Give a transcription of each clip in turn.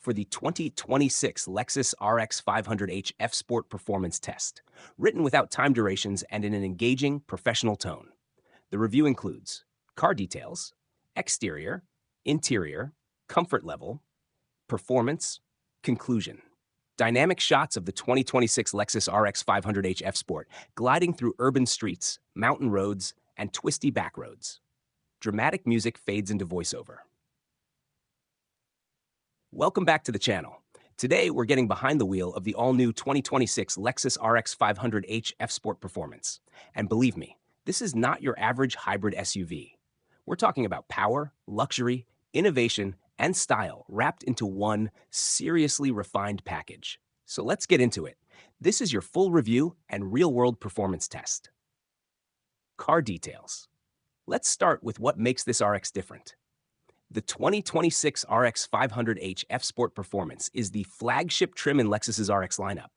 for the 2026 Lexus RX 500h F Sport Performance Test, written without time durations and in an engaging, professional tone. The review includes car details, exterior, interior, comfort level, performance, conclusion. Dynamic shots of the 2026 Lexus RX 500h F Sport gliding through urban streets, mountain roads, and twisty back roads. Dramatic music fades into voiceover. Welcome back to the channel. Today, we're getting behind the wheel of the all-new 2026 Lexus RX 500h F Sport Performance. And believe me, this is not your average hybrid SUV. We're talking about power, luxury, innovation, and style wrapped into one seriously refined package. So let's get into it. This is your full review and real-world performance test. Car details. Let's start with what makes this RX different. The 2026 RX 500h F Sport Performance is the flagship trim in Lexus's RX lineup.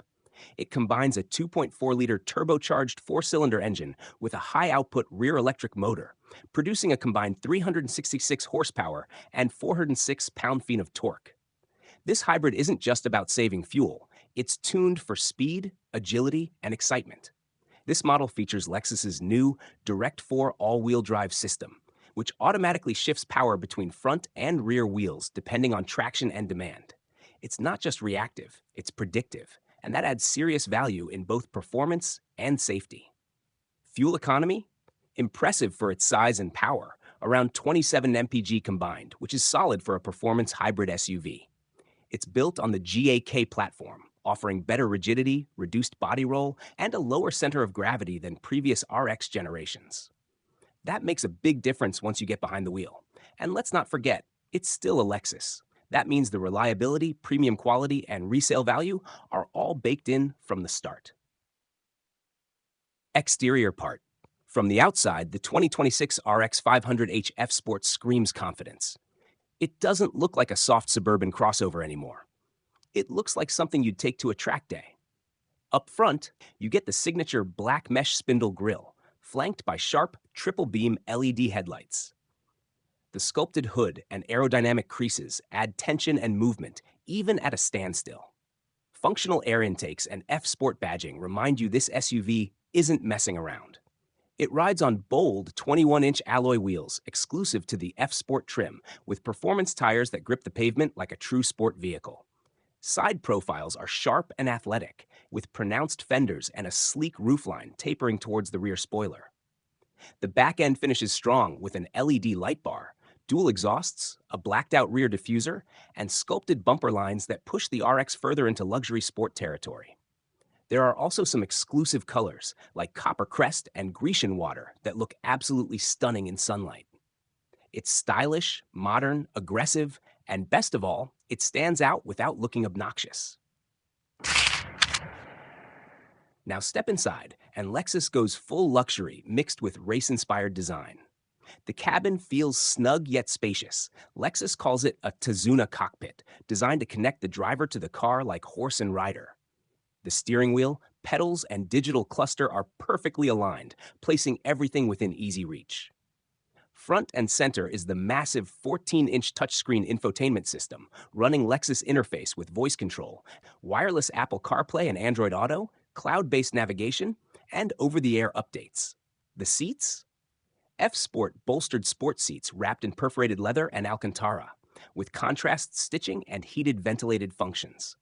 It combines a 2.4-liter turbocharged four-cylinder engine with a high-output rear electric motor, producing a combined 366 horsepower and 406 pound-feet of torque. This hybrid isn't just about saving fuel, it's tuned for speed, agility, and excitement. This model features Lexus's new Direct 4 all-wheel drive system, which automatically shifts power between front and rear wheels depending on traction and demand. It's not just reactive, it's predictive, and that adds serious value in both performance and safety. Fuel economy? Impressive for its size and power, around 27 mpg combined, which is solid for a performance hybrid SUV. It's built on the GAK platform, offering better rigidity, reduced body roll, and a lower center of gravity than previous RX generations. That makes a big difference once you get behind the wheel. And let's not forget, it's still a Lexus. That means the reliability, premium quality, and resale value are all baked in from the start. Exterior part. From the outside, the 2026 RX 500h F Sport screams confidence. It doesn't look like a soft suburban crossover anymore. It looks like something you'd take to a track day. Up front, you get the signature black mesh spindle grille, flanked by sharp, triple-beam LED headlights. The sculpted hood and aerodynamic creases add tension and movement, even at a standstill. Functional air intakes and F Sport badging remind you this SUV isn't messing around. It rides on bold 21-inch alloy wheels exclusive to the F Sport trim, with performance tires that grip the pavement like a true sport vehicle. Side profiles are sharp and athletic, with pronounced fenders and a sleek roofline tapering towards the rear spoiler. The back end finishes strong with an LED light bar, dual exhausts, a blacked-out rear diffuser, and sculpted bumper lines that push the RX further into luxury sport territory. There are also some exclusive colors, like copper crest and Grecian water, that look absolutely stunning in sunlight. It's stylish, modern, aggressive, and best of all, it stands out without looking obnoxious. Now step inside, and Lexus goes full luxury mixed with race-inspired design. The cabin feels snug yet spacious. Lexus calls it a Tazuna cockpit, designed to connect the driver to the car like horse and rider. The steering wheel, pedals, and digital cluster are perfectly aligned, placing everything within easy reach. Front and center is the massive 14-inch touchscreen infotainment system, running Lexus interface with voice control, wireless Apple CarPlay and Android Auto, cloud-based navigation, and over-the-air updates. The seats? F Sport bolstered sport seats wrapped in perforated leather and Alcantara, with contrast stitching and heated ventilated functions.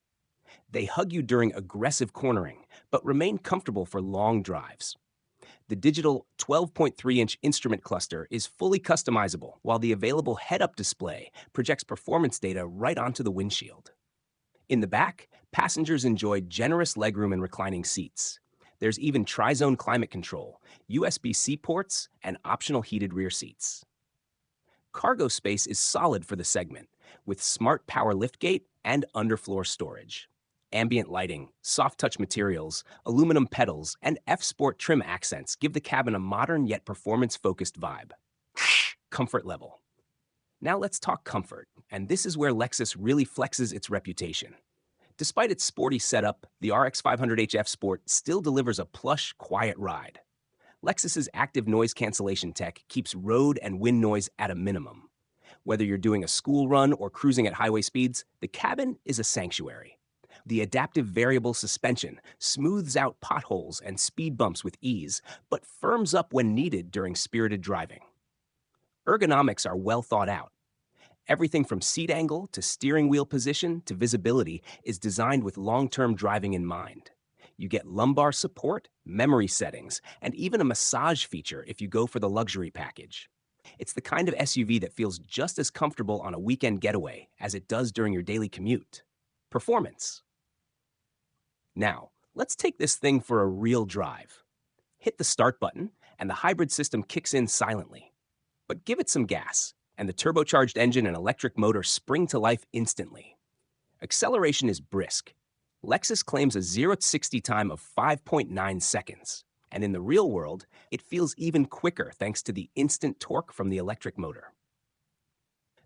They hug you during aggressive cornering, but remain comfortable for long drives. The digital 12.3-inch instrument cluster is fully customizable, while the available head-up display projects performance data right onto the windshield. In the back, passengers enjoy generous legroom and reclining seats. There's even tri-zone climate control, USB-C ports, and optional heated rear seats. Cargo space is solid for the segment, with smart power liftgate and underfloor storage. Ambient lighting, soft-touch materials, aluminum pedals, and F Sport trim accents give the cabin a modern yet performance-focused vibe. Comfort level. Now let's talk comfort, and this is where Lexus really flexes its reputation. Despite its sporty setup, the RX 500h F Sport still delivers a plush, quiet ride. Lexus's active noise cancellation tech keeps road and wind noise at a minimum. Whether you're doing a school run or cruising at highway speeds, the cabin is a sanctuary. The adaptive variable suspension smooths out potholes and speed bumps with ease, but firms up when needed during spirited driving. Ergonomics are well thought out. Everything from seat angle to steering wheel position to visibility is designed with long-term driving in mind. You get lumbar support, memory settings, and even a massage feature if you go for the luxury package. It's the kind of SUV that feels just as comfortable on a weekend getaway as it does during your daily commute. Performance. Now, let's take this thing for a real drive. Hit the start button, and the hybrid system kicks in silently. But give it some gas, and the turbocharged engine and electric motor spring to life instantly. Acceleration is brisk. Lexus claims a 0-60 time of 5.9 seconds, and in the real world, it feels even quicker thanks to the instant torque from the electric motor.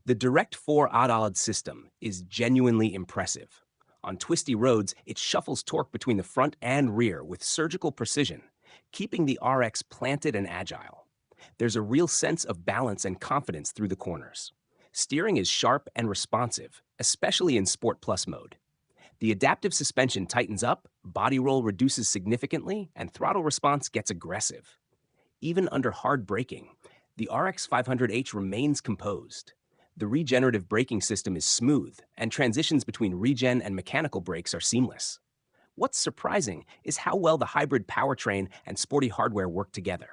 The direct 4 system is genuinely impressive. On twisty roads, it shuffles torque between the front and rear with surgical precision, keeping the RX planted and agile. There's a real sense of balance and confidence through the corners. Steering is sharp and responsive, especially in Sport Plus mode. The adaptive suspension tightens up, body roll reduces significantly, and throttle response gets aggressive. Even under hard braking, the RX 500h remains composed. The regenerative braking system is smooth, and transitions between regen and mechanical brakes are seamless. What's surprising is how well the hybrid powertrain and sporty hardware work together.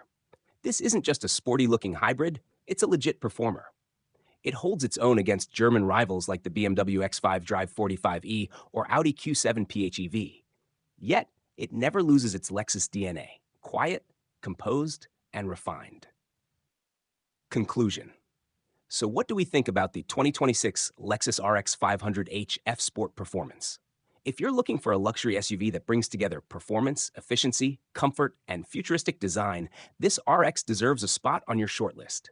This isn't just a sporty-looking hybrid, it's a legit performer. It holds its own against German rivals like the BMW X5 Drive 45e or Audi Q7 PHEV. Yet, it never loses its Lexus DNA, quiet, composed, and refined. Conclusion. So what do we think about the 2026 Lexus RX 500h F-Sport performance? If you're looking for a luxury SUV that brings together performance, efficiency, comfort, and futuristic design, this RX deserves a spot on your shortlist.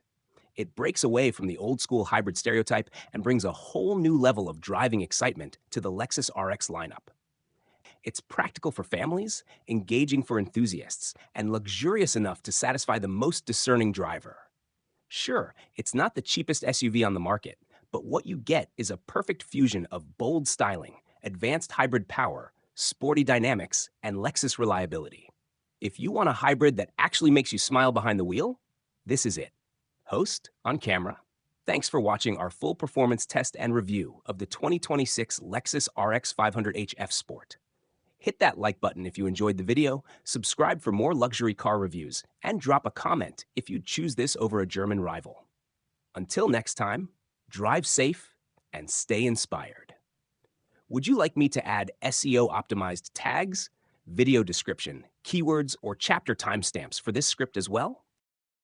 It breaks away from the old-school hybrid stereotype and brings a whole new level of driving excitement to the Lexus RX lineup. It's practical for families, engaging for enthusiasts, and luxurious enough to satisfy the most discerning driver. Sure, it's not the cheapest SUV on the market, but what you get is a perfect fusion of bold styling, advanced hybrid power, sporty dynamics, and Lexus reliability. If you want a hybrid that actually makes you smile behind the wheel, this is it. Host on camera. Thanks for watching our full performance test and review of the 2026 Lexus RX 500h F-Sport. Hit that like button if you enjoyed the video, subscribe for more luxury car reviews, and drop a comment if you'd choose this over a German rival. Until next time, drive safe and stay inspired. Would you like me to add SEO-optimized tags, video description, keywords, or chapter timestamps for this script as well?